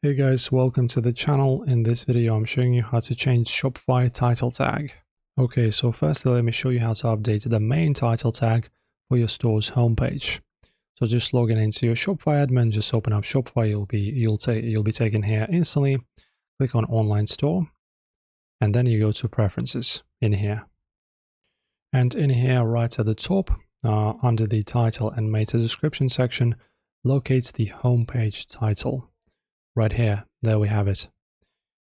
Hey guys, welcome to the channel. In this video, I'm showing you how to change Shopify title tag. Okay, so firstly, let me show you how to update the main title tag for your store's homepage. So just log in into your Shopify admin, just open up Shopify, you'll be taken here instantly. Click on Online Store, and then you go to Preferences in here. And in here, right at the top, under the title and meta description section, locate the homepage title. Right here, there we have it.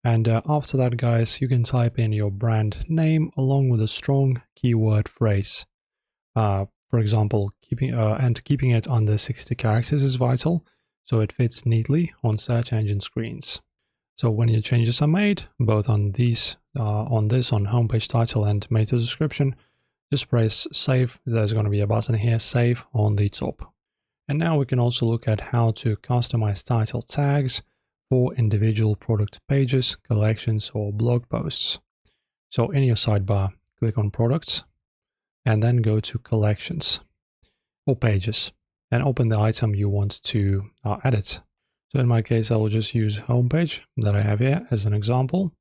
And after that, guys, you can type in your brand name along with a strong keyword phrase. For example, keeping it under 60 characters is vital, so it fits neatly on search engine screens. So when your changes are made, both on on homepage title and meta description, just press save. There's going to be a button here, save, on the top. And now we can also look at how to customize title tags for individual product pages, collections, or blog posts. So in your sidebar, click on Products, and then go to Collections or Pages, and open the item you want to edit. So in my case, I will just use Homepage that I have here as an example,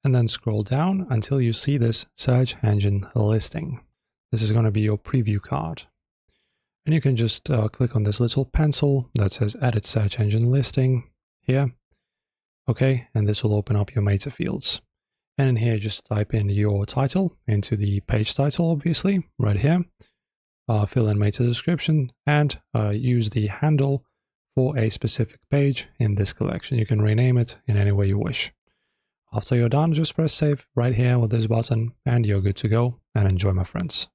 and then scroll down until you see this Search Engine Listing. This is going to be your preview card. And you can just click on this little pencil that says Edit Search Engine Listing here. Okay, and this will open up your meta fields. And in here, just type in your title into the page title, obviously, right here. Fill in meta description and use the handle for a specific page in this collection. You can rename it in any way you wish. After you're done, just press save right here with this button and you're good to go, and enjoy, my friends.